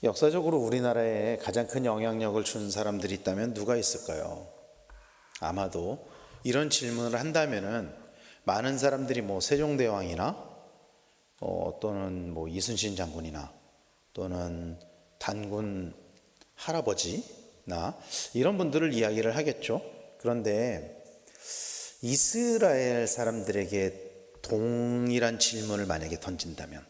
역사적으로 우리나라에 가장 큰 영향력을 준 사람들이 있다면 누가 있을까요? 아마도 이런 질문을 한다면은 많은 사람들이 세종대왕이나 또는 이순신 장군이나 또는 단군 할아버지나 이런 분들을 이야기를 하겠죠. 그런데 이스라엘 사람들에게 동일한 질문을 만약에 던진다면,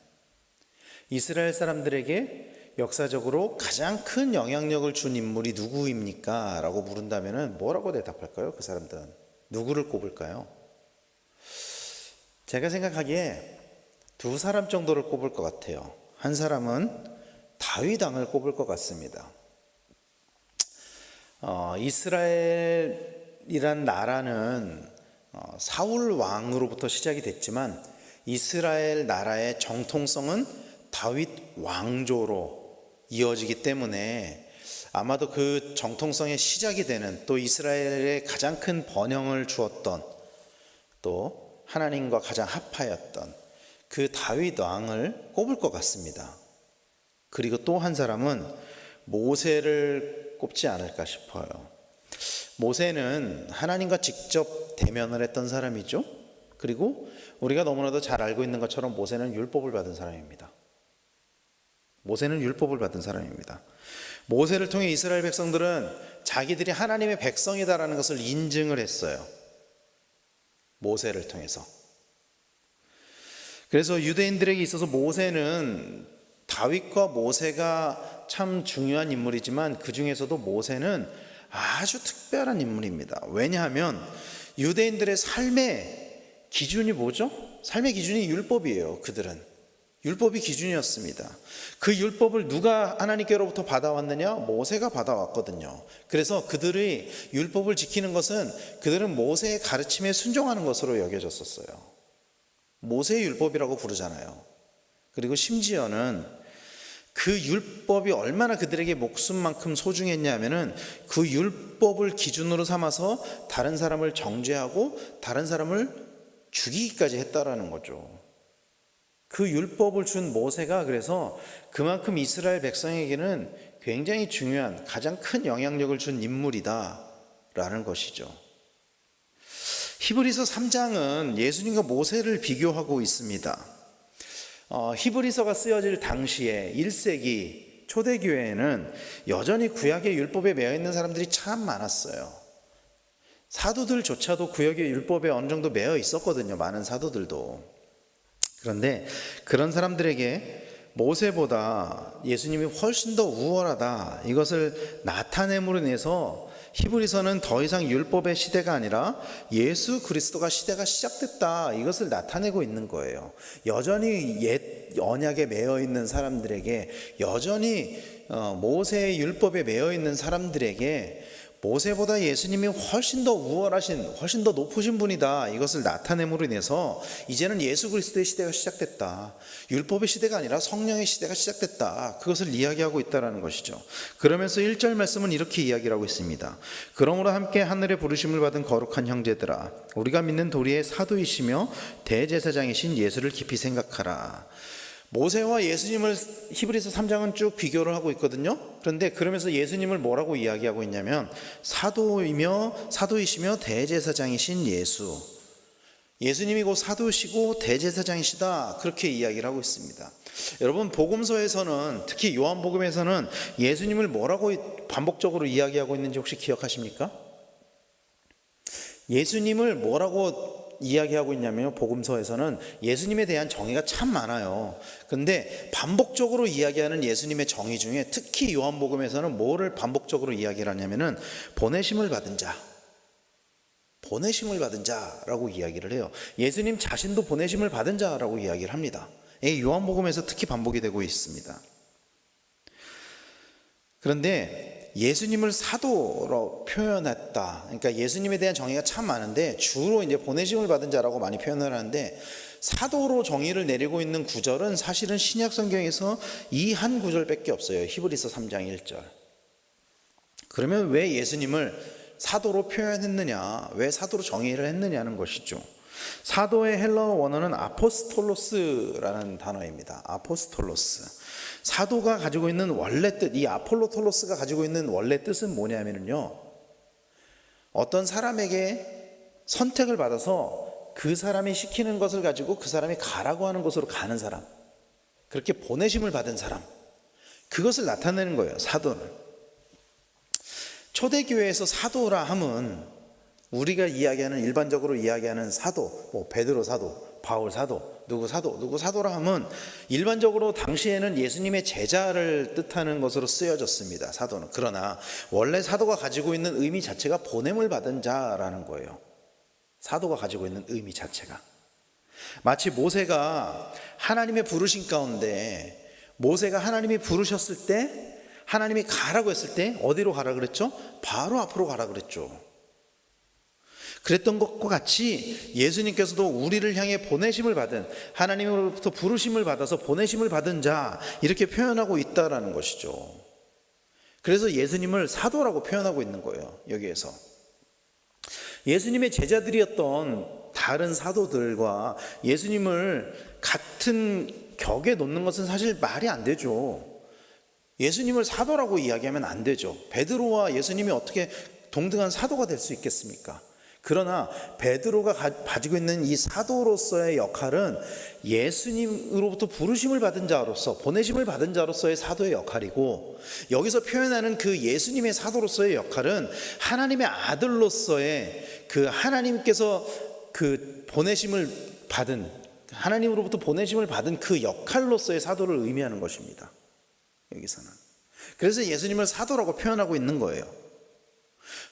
이스라엘 사람들에게 역사적으로 가장 큰 영향력을 준 인물이 누구입니까? 라고 물은다면 뭐라고 대답할까요? 그 사람들은 누구를 꼽을까요? 제가 생각하기에 두 사람 정도를 꼽을 것 같아요. 한 사람은 다윗 왕을 꼽을 것 같습니다. 이스라엘이란 나라는 사울 왕으로부터 시작이 됐지만 이스라엘 나라의 정통성은 다윗 왕조로 이어지기 때문에 아마도 그 정통성의 시작이 되는, 또 이스라엘에 가장 큰 번영을 주었던, 또 하나님과 가장 합하였던 그 다윗 왕을 꼽을 것 같습니다. 그리고 또 한 사람은 모세를 꼽지 않을까 싶어요. 모세는 하나님과 직접 대면을 했던 사람이죠. 그리고 우리가 너무나도 잘 알고 있는 것처럼 모세는 율법을 받은 사람입니다. 모세는 율법을 받은 사람입니다. 모세를 통해 이스라엘 백성들은 자기들이 하나님의 백성이다라는 것을 인증을 했어요. 모세를 통해서. 그래서 유대인들에게 있어서 모세는, 다윗과 모세가 참 중요한 인물이지만 그 중에서도 모세는 아주 특별한 인물입니다. 왜냐하면 유대인들의 삶의 기준이 뭐죠? 삶의 기준이 율법이에요. 그들은 율법이 기준이었습니다. 그 율법을 누가 하나님께로부터 받아왔느냐? 모세가 받아왔거든요. 그래서 그들의 율법을 지키는 것은 그들은 모세의 가르침에 순종하는 것으로 여겨졌었어요. 모세의 율법이라고 부르잖아요. 그리고 심지어는 그 율법이 얼마나 그들에게 목숨만큼 소중했냐면은 그 율법을 기준으로 삼아서 다른 사람을 정죄하고 다른 사람을 죽이기까지 했다라는 거죠. 그 율법을 준 모세가 그래서 그만큼 이스라엘 백성에게는 굉장히 중요한, 가장 큰 영향력을 준 인물이다라는 것이죠. 히브리서 3장은 예수님과 모세를 비교하고 있습니다. 히브리서가 쓰여질 당시에 1세기 초대교회에는 여전히 구약의 율법에 매여 있는 사람들이 참 많았어요. 사도들조차도 구약의 율법에 어느 정도 매여 있었거든요. 많은 사도들도. 그런데 그런 사람들에게 모세보다 예수님이 훨씬 더 우월하다, 이것을 나타냄으로 인해서 히브리서는 더 이상 율법의 시대가 아니라 예수 그리스도가 시대가 시작됐다, 이것을 나타내고 있는 거예요. 여전히 옛 언약에 매여 있는 사람들에게, 여전히 모세의 율법에 매여 있는 사람들에게 모세보다 예수님이 훨씬 더 우월하신, 훨씬 더 높으신 분이다, 이것을 나타냄으로 인해서 이제는 예수 그리스도의 시대가 시작됐다, 율법의 시대가 아니라 성령의 시대가 시작됐다, 그것을 이야기하고 있다는 것이죠. 그러면서 1절 말씀은 이렇게 이야기를 하고 있습니다. 그러므로 함께 하늘의 부르심을 받은 거룩한 형제들아, 우리가 믿는 도리의 사도이시며 대제사장이신 예수를 깊이 생각하라. 모세와 예수님을 히브리서 3장은 쭉 비교를 하고 있거든요. 그런데 그러면서 예수님을 뭐라고 이야기하고 있냐면 사도이시며 대제사장이신 예수, 예수님이 곧 사도시고 대제사장이시다, 그렇게 이야기를 하고 있습니다. 여러분, 복음서에서는, 특히 요한복음에서는 예수님을 뭐라고 반복적으로 이야기하고 있는지 혹시 기억하십니까? 예수님을 뭐라고 이야기하고 있냐면요, 복음서에서는 예수님에 대한 정의가 참 많아요. 그런데 반복적으로 이야기하는 예수님의 정의 중에 특히 요한복음에서는 뭐를 반복적으로 이야기를 하냐면은 보내심을 받은 자, 보내심을 받은 자라고 이야기를 해요. 예수님 자신도 보내심을 받은 자라고 이야기를 합니다. 이 요한복음에서 특히 반복이 되고 있습니다. 그런데 예수님을 사도로 표현했다, 그러니까 예수님에 대한 정의가 참 많은데 주로 이제 보내심을 받은 자라고 많이 표현을 하는데, 사도로 정의를 내리고 있는 구절은 사실은 신약 성경에서 이 한 구절밖에 없어요. 히브리서 3장 1절. 그러면 왜 예수님을 사도로 표현했느냐, 왜 사도로 정의를 했느냐는 것이죠. 사도의 헬라어 원어는 아포스톨로스라는 단어입니다. 아포스톨로스. 사도가 가지고 있는 원래 뜻, 이 아폴로톨로스가 가지고 있는 원래 뜻은 뭐냐면요, 어떤 사람에게 선택을 받아서 그 사람이 시키는 것을 가지고 그 사람이 가라고 하는 곳으로 가는 사람, 그렇게 보내심을 받은 사람, 그것을 나타내는 거예요, 사도는. 초대교회에서 사도라 함은 우리가 이야기하는, 일반적으로 이야기하는 사도, 뭐 베드로 사도, 바울 사도, 누구 사도라 함은 일반적으로 당시에는 예수님의 제자를 뜻하는 것으로 쓰여졌습니다, 사도는. 그러나 원래 사도가 가지고 있는 의미 자체가 보냄을 받은 자라는 거예요. 사도가 가지고 있는 의미 자체가 마치 모세가 하나님의 부르심 가운데, 모세가 하나님이 부르셨을 때, 하나님이 가라고 했을 때 어디로 가라 그랬죠? 바로 앞으로 가라 그랬죠. 그랬던 것과 같이 예수님께서도 우리를 향해 보내심을 받은, 하나님으로부터 부르심을 받아서 보내심을 받은 자, 이렇게 표현하고 있다라는 것이죠. 그래서 예수님을 사도라고 표현하고 있는 거예요, 여기에서. 예수님의 제자들이었던 다른 사도들과 예수님을 같은 격에 놓는 것은 사실 말이 안 되죠. 예수님을 사도라고 이야기하면 안 되죠. 베드로와 예수님이 어떻게 동등한 사도가 될 수 있겠습니까? 그러나 베드로가 가지고 있는 이 사도로서의 역할은 예수님으로부터 부르심을 받은 자로서, 보내심을 받은 자로서의 사도의 역할이고, 여기서 표현하는 그 예수님의 사도로서의 역할은 하나님의 아들로서의, 그 하나님께서 그 보내심을 받은, 하나님으로부터 보내심을 받은 그 역할로서의 사도를 의미하는 것입니다, 여기서는. 그래서 예수님을 사도라고 표현하고 있는 거예요.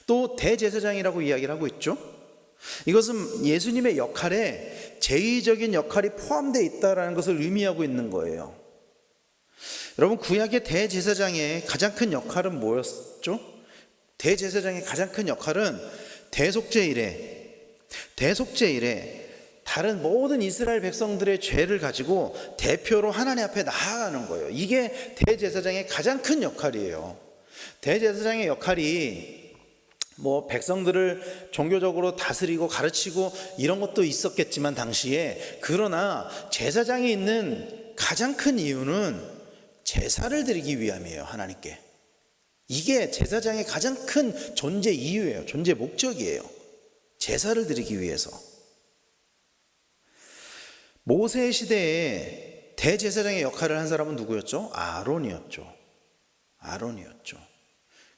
또 대제사장이라고 이야기를 하고 있죠. 이것은 예수님의 역할에 제의적인 역할이 포함되어 있다는 것을 의미하고 있는 거예요. 여러분, 구약의 대제사장의 가장 큰 역할은 뭐였죠? 대제사장의 가장 큰 역할은 대속죄일에 다른 모든 이스라엘 백성들의 죄를 가지고 대표로 하나님 앞에 나아가는 거예요. 이게 대제사장의 가장 큰 역할이에요. 대제사장의 역할이 뭐 백성들을 종교적으로 다스리고 가르치고 이런 것도 있었겠지만 당시에, 그러나 제사장이 있는 가장 큰 이유는 제사를 드리기 위함이에요, 하나님께. 이게 제사장의 가장 큰 존재 이유예요, 존재 목적이에요. 제사를 드리기 위해서. 모세 시대에 대제사장의 역할을 한 사람은 누구였죠? 아론이었죠.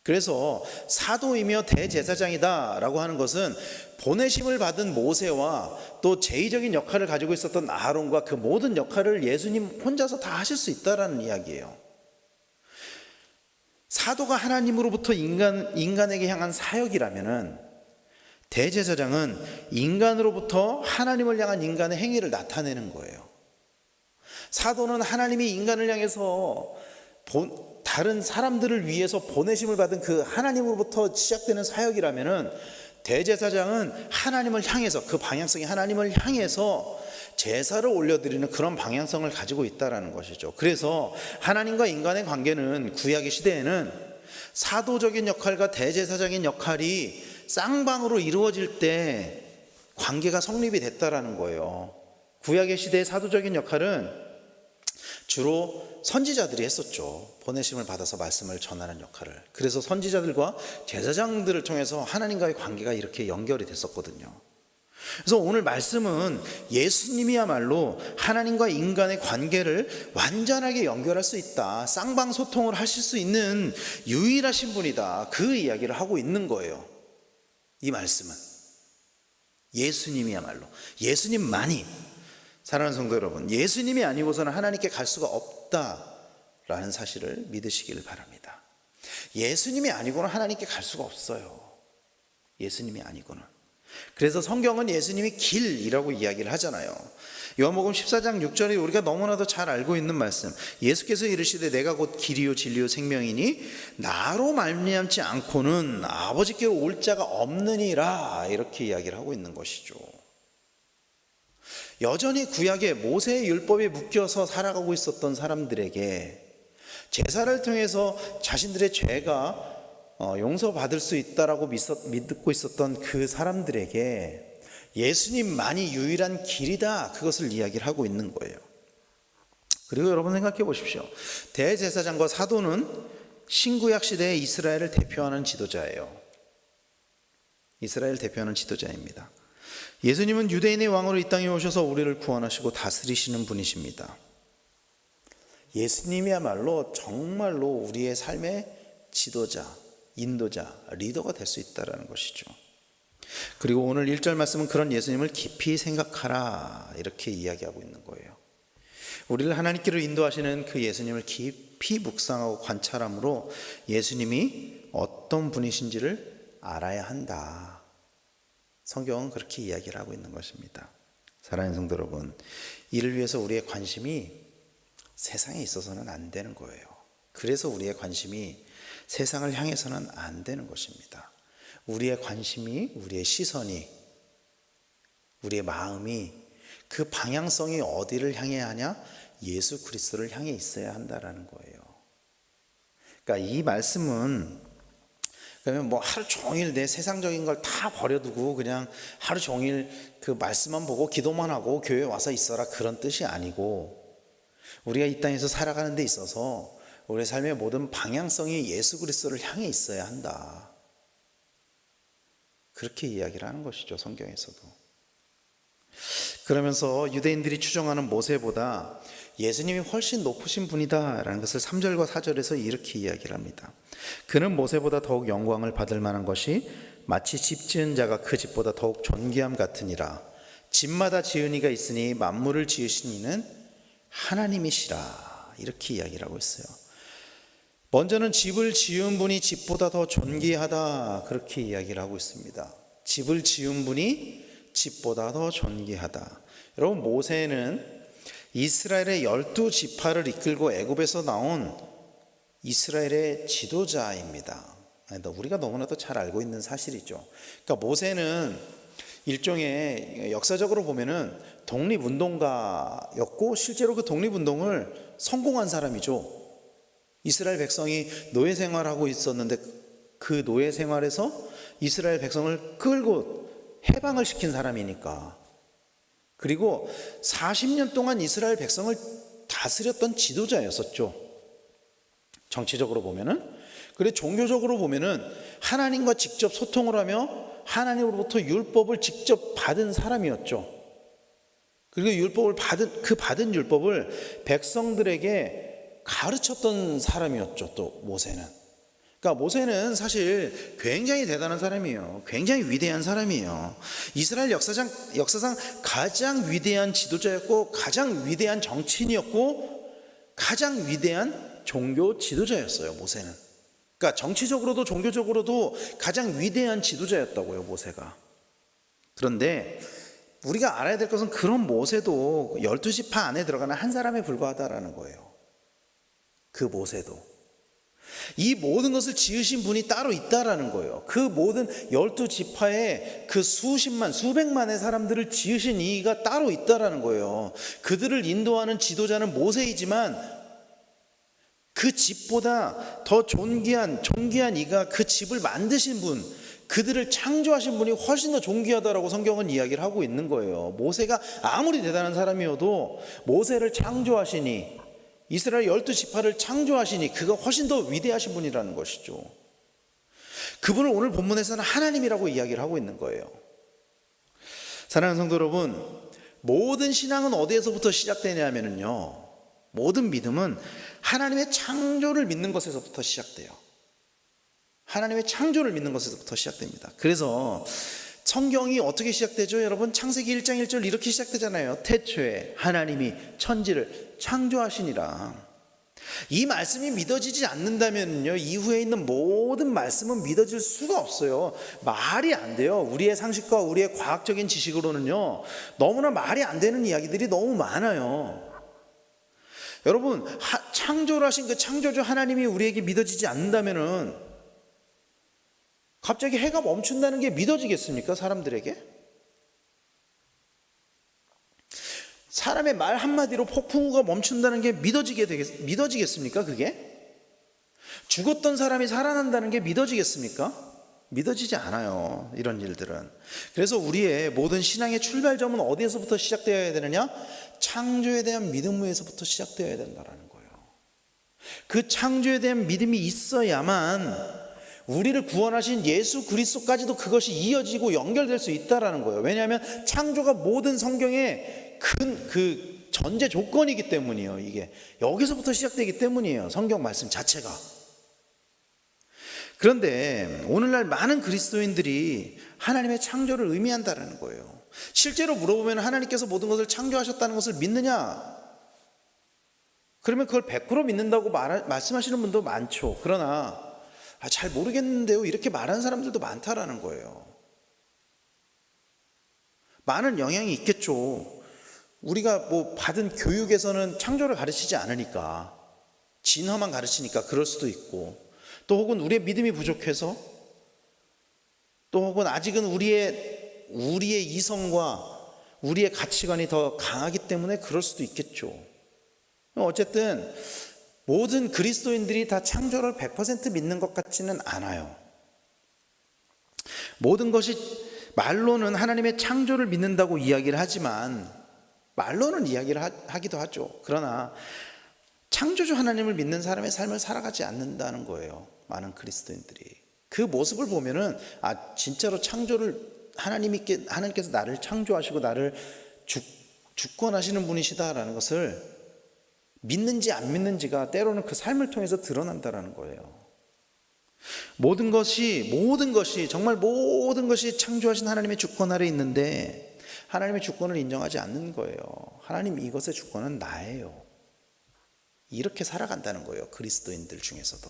그래서 사도이며 대제사장이다 라고 하는 것은 보내심을 받은 모세와 또 제의적인 역할을 가지고 있었던 아론과 그 모든 역할을 예수님 혼자서 다 하실 수 있다라는 이야기예요. 사도가 하나님으로부터 인간에게 향한 사역이라면은, 대제사장은 인간으로부터 하나님을 향한 인간의 행위를 나타내는 거예요. 사도는 하나님이 인간을 향해서 다른 사람들을 위해서 보내심을 받은 그 하나님으로부터 시작되는 사역이라면은, 대제사장은 하나님을 향해서, 그 방향성이 하나님을 향해서 제사를 올려드리는 그런 방향성을 가지고 있다라는 것이죠. 그래서 하나님과 인간의 관계는 구약의 시대에는 사도적인 역할과 대제사장인 역할이 쌍방으로 이루어질 때 관계가 성립이 됐다라는 거예요. 구약의 시대의 사도적인 역할은 주로 선지자들이 했었죠. 보내심을 받아서 말씀을 전하는 역할을. 그래서 선지자들과 제사장들을 통해서 하나님과의 관계가 이렇게 연결이 됐었거든요. 그래서 오늘 말씀은 예수님이야말로 하나님과 인간의 관계를 완전하게 연결할 수 있다, 쌍방 소통을 하실 수 있는 유일하신 분이다, 그 이야기를 하고 있는 거예요. 이 말씀은 예수님이야말로, 예수님만이, 사랑하는 성도 여러분, 예수님이 아니고서는 하나님께 갈 수가 없다라는 사실을 믿으시기를 바랍니다. 예수님이 아니고는 하나님께 갈 수가 없어요. 예수님이 아니고는. 그래서 성경은 예수님이 길이라고 이야기를 하잖아요. 요한복음 14장 6절에 우리가 너무나도 잘 알고 있는 말씀, 예수께서 이르시되 내가 곧 길이요 진리요 생명이니 나로 말미암지 않고는 아버지께로 올 자가 없느니라, 이렇게 이야기를 하고 있는 것이죠. 여전히 구약의 모세의 율법에 묶여서 살아가고 있었던 사람들에게 제사를 통해서 자신들의 죄가 용서받을 수 있다라고 믿고 있었던 그 사람들에게 예수님만이 유일한 길이다, 그것을 이야기를 하고 있는 거예요. 그리고 여러분 생각해 보십시오. 대제사장과 사도는 신구약 시대의 이스라엘을 대표하는 지도자예요. 이스라엘 대표하는 지도자입니다. 예수님은 유대인의 왕으로 이 땅에 오셔서 우리를 구원하시고 다스리시는 분이십니다. 예수님이야말로 정말로 우리의 삶의 지도자, 인도자, 리더가 될 수 있다는 것이죠. 그리고 오늘 1절 말씀은 그런 예수님을 깊이 생각하라, 이렇게 이야기하고 있는 거예요. 우리를 하나님께로 인도하시는 그 예수님을 깊이 묵상하고 관찰함으로 예수님이 어떤 분이신지를 알아야 한다. 성경은 그렇게 이야기를 하고 있는 것입니다. 사랑하는 성도 여러분, 이를 위해서 우리의 관심이 세상에 있어서는 안 되는 거예요. 그래서 우리의 관심이 세상을 향해서는 안 되는 것입니다. 우리의 관심이, 우리의 시선이, 우리의 마음이, 그 방향성이 어디를 향해 하냐? 예수 그리스도를 향해 있어야 한다라는 거예요. 그러니까 이 말씀은, 그러면 뭐 하루 종일 내 세상적인 걸 다 버려두고 그냥 하루 종일 그 말씀만 보고 기도만 하고 교회 와서 있어라, 그런 뜻이 아니고, 우리가 이 땅에서 살아가는 데 있어서 우리의 삶의 모든 방향성이 예수 그리스도를 향해 있어야 한다, 그렇게 이야기를 하는 것이죠, 성경에서도. 그러면서 유대인들이 추정하는 모세보다 예수님이 훨씬 높으신 분이다 라는 것을 3절과 4절에서 이렇게 이야기를 합니다. 그는 모세보다 더욱 영광을 받을 만한 것이 마치 집 지은 자가 그 집보다 더욱 존귀함 같으니라. 집마다 지은 이가 있으니 만물을 지으신 이는 하나님이시라, 이렇게 이야기를 하고 있어요. 먼저는 집을 지은 분이 집보다 더 존귀하다, 그렇게 이야기를 하고 있습니다. 집을 지은 분이 집보다 더 존귀하다. 여러분, 모세는 이스라엘의 12지파를 이끌고 애굽에서 나온 이스라엘의 지도자입니다. 우리가 너무나도 잘 알고 있는 사실이죠. 그러니까 모세는 일종의, 역사적으로 보면은 독립운동가였고 실제로 그 독립운동을 성공한 사람이죠. 이스라엘 백성이 노예 생활하고 있었는데 그 노예 생활에서 이스라엘 백성을 끌고 해방을 시킨 사람이니까. 그리고 40년 동안 이스라엘 백성을 다스렸던 지도자였었죠. 정치적으로 보면은. 그리고 종교적으로 보면은 하나님과 직접 소통을 하며 하나님으로부터 율법을 직접 받은 사람이었죠. 그리고 율법을 받은 율법을 백성들에게 가르쳤던 사람이었죠, 또 모세는. 그러니까 모세는 사실 굉장히 대단한 사람이에요. 굉장히 위대한 사람이에요. 이스라엘 역사상 가장 위대한 지도자였고, 가장 위대한 정치인이었고, 가장 위대한 종교 지도자였어요, 모세는. 그러니까 정치적으로도 종교적으로도 가장 위대한 지도자였다고요, 모세가. 그런데 우리가 알아야 될 것은 그런 모세도 12지파 안에 들어가는 한 사람에 불과하다라는 거예요. 그 모세도. 이 모든 것을 지으신 분이 따로 있다라는 거예요. 그 모든 12지파의 그 수십만, 수백만의 사람들을 지으신 이가 따로 있다라는 거예요. 그들을 인도하는 지도자는 모세이지만 그 집보다 더 존귀한 이가, 그 집을 만드신 분, 그들을 창조하신 분이 훨씬 더 존귀하다라고 성경은 이야기를 하고 있는 거예요. 모세가 아무리 대단한 사람이어도 모세를 창조하시니, 이스라엘 12지파를 창조하시니 그가 훨씬 더 위대하신 분이라는 것이죠. 그분을 오늘 본문에서는 하나님이라고 이야기를 하고 있는 거예요. 사랑하는 성도 여러분, 모든 신앙은 어디에서부터 시작되냐면요, 모든 믿음은 하나님의 창조를 믿는 것에서부터 시작돼요. 하나님의 창조를 믿는 것에서부터 시작됩니다. 그래서 성경이 어떻게 시작되죠? 여러분, 창세기 1장 1절 이렇게 시작되잖아요. 태초에 하나님이 천지를 창조하시니라. 이 말씀이 믿어지지 않는다면요, 이후에 있는 모든 말씀은 믿어질 수가 없어요. 말이 안 돼요. 우리의 상식과 우리의 과학적인 지식으로는요, 너무나 말이 안 되는 이야기들이 너무 많아요. 여러분, 창조를 하신 그 창조주 하나님이 우리에게 믿어지지 않는다면은 갑자기 해가 멈춘다는 게 믿어지겠습니까? 사람들에게? 사람의 말 한마디로 폭풍우가 멈춘다는 게 믿어지겠습니까? 그게? 죽었던 사람이 살아난다는 게 믿어지겠습니까? 믿어지지 않아요, 이런 일들은. 그래서 우리의 모든 신앙의 출발점은 어디에서부터 시작되어야 되느냐? 창조에 대한 믿음에서부터 시작되어야 된다는 거예요. 그 창조에 대한 믿음이 있어야만 우리를 구원하신 예수 그리스도까지도 그것이 이어지고 연결될 수 있다는 거예요. 왜냐하면 창조가 모든 성경의 그 전제 조건이기 때문이에요. 이게 여기서부터 시작되기 때문이에요, 성경 말씀 자체가. 그런데 오늘날 많은 그리스도인들이 하나님의 창조를 의미한다는 거예요. 실제로 물어보면 하나님께서 모든 것을 창조하셨다는 것을 믿느냐? 그러면 그걸 100% 믿는다고 말씀하시는 분도 많죠. 그러나 잘 모르겠는데요, 이렇게 말하는 사람들도 많다라는 거예요. 많은 영향이 있겠죠. 우리가 뭐 받은 교육에서는 창조를 가르치지 않으니까, 진화만 가르치니까 그럴 수도 있고, 또 혹은 우리의 믿음이 부족해서, 또 혹은 아직은 우리의 이성과 우리의 가치관이 더 강하기 때문에 그럴 수도 있겠죠. 어쨌든 모든 그리스도인들이 다 창조를 100% 믿는 것 같지는 않아요. 모든 것이 말로는 하나님의 창조를 믿는다고 이야기를 하지만, 말로는 이야기를 하기도 하죠. 그러나 창조주 하나님을 믿는 사람의 삶을 살아가지 않는다는 거예요, 많은 그리스도인들이. 그 모습을 보면은 진짜로 창조를 하나님께서 나를 창조하시고 나를 주권하시는 분이시다라는 것을 믿는지 안 믿는지가 때로는 그 삶을 통해서 드러난다라는 거예요. 모든 것이 정말 모든 것이 창조하신 하나님의 주권 아래 있는데 하나님의 주권을 인정하지 않는 거예요. 하나님, 이것의 주권은 나예요. 이렇게 살아간다는 거예요, 그리스도인들 중에서도.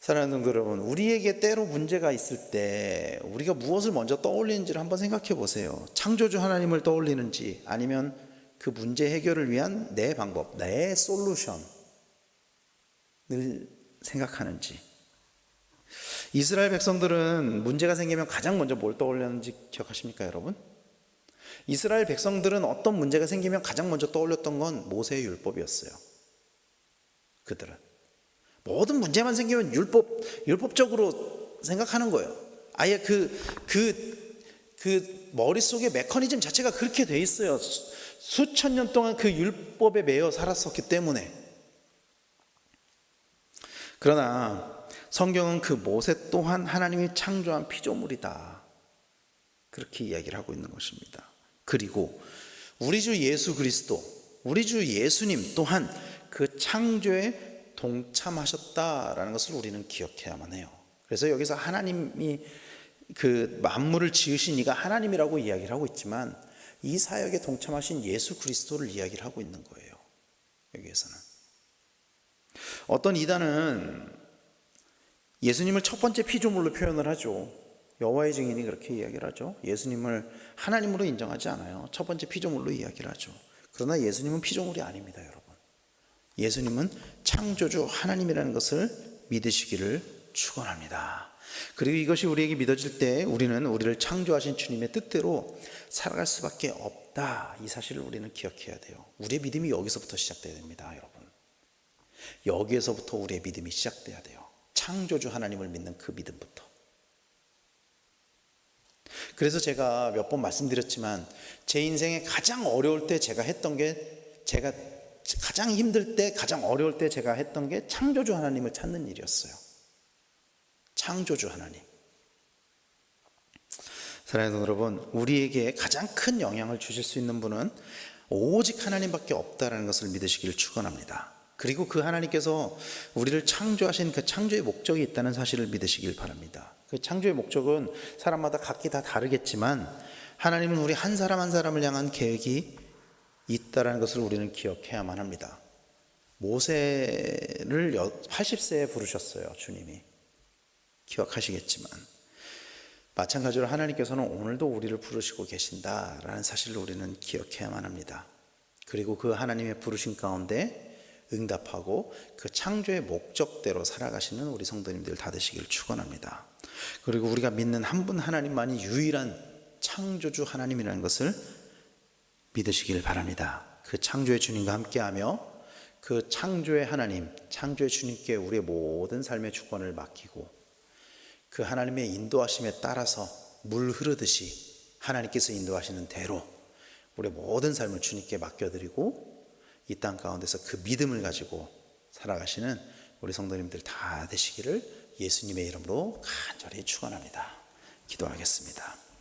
사랑하는 여러분, 우리에게 때로 문제가 있을 때 우리가 무엇을 먼저 떠올리는지를 한번 생각해 보세요. 창조주 하나님을 떠올리는지, 아니면 그 문제 해결을 위한 내 방법, 내 솔루션을 생각하는지. 이스라엘 백성들은 문제가 생기면 가장 먼저 뭘 떠올렸는지 기억하십니까, 여러분? 이스라엘 백성들은 어떤 문제가 생기면 가장 먼저 떠올렸던 건 모세의 율법이었어요. 그들은 모든 문제만 생기면 율법적으로 생각하는 거예요. 아예 그 머릿속에 메커니즘 자체가 그렇게 돼 있어요. 수천 년 동안 그 율법에 매여 살았었기 때문에. 그러나 성경은 그 모세 또한 하나님이 창조한 피조물이다, 그렇게 이야기를 하고 있는 것입니다. 그리고 우리 주 예수 그리스도, 우리 주 예수님 또한 그 창조에 동참하셨다라는 것을 우리는 기억해야만 해요. 그래서 여기서 하나님이 그 만물을 지으신 이가 하나님이라고 이야기를 하고 있지만, 이 사역에 동참하신 예수 그리스도를 이야기를 하고 있는 거예요, 여기에서는. 어떤 이단은 예수님을 첫 번째 피조물로 표현을 하죠. 여호와의 증인이 그렇게 이야기를 하죠. 예수님을 하나님으로 인정하지 않아요. 첫 번째 피조물로 이야기를 하죠. 그러나 예수님은 피조물이 아닙니다, 여러분. 예수님은 창조주 하나님이라는 것을 믿으시기를 축원합니다. 그리고 이것이 우리에게 믿어질 때 우리는 우리를 창조하신 주님의 뜻대로 살아갈 수밖에 없다, 이 사실을 우리는 기억해야 돼요. 우리의 믿음이 여기서부터 시작돼야 됩니다, 여러분. 여기에서부터 우리의 믿음이 시작돼야 돼요. 창조주 하나님을 믿는 그 믿음부터. 그래서 제가 몇 번 말씀드렸지만, 제 인생에 가장 어려울 때 제가 했던 게, 제가 가장 힘들 때, 가장 어려울 때 제가 했던 게 창조주 하나님을 찾는 일이었어요. 창조주 하나님. 사랑하는 여러분, 우리에게 가장 큰 영향을 주실 수 있는 분은 오직 하나님밖에 없다라는 것을 믿으시기를 축원합니다. 그리고 그 하나님께서 우리를 창조하신 그 창조의 목적이 있다는 사실을 믿으시길 바랍니다. 그 창조의 목적은 사람마다 각기 다 다르겠지만, 하나님은 우리 한 사람 한 사람을 향한 계획이 있다는 것을 우리는 기억해야만 합니다. 모세를 80세에 부르셨어요, 주님이. 기억하시겠지만, 마찬가지로 하나님께서는 오늘도 우리를 부르시고 계신다라는 사실을 우리는 기억해야만 합니다. 그리고 그 하나님의 부르심 가운데 응답하고 그 창조의 목적대로 살아가시는 우리 성도님들 다 되시길 축원합니다. 그리고 우리가 믿는 한 분 하나님만이 유일한 창조주 하나님이라는 것을 믿으시길 바랍니다. 그 창조의 주님과 함께하며 그 창조의 하나님, 창조의 주님께 우리의 모든 삶의 주권을 맡기고 그 하나님의 인도하심에 따라서 물 흐르듯이 하나님께서 인도하시는 대로 우리의 모든 삶을 주님께 맡겨드리고 이 땅 가운데서 그 믿음을 가지고 살아가시는 우리 성도님들 다 되시기를 예수님의 이름으로 간절히 축원합니다. 기도하겠습니다.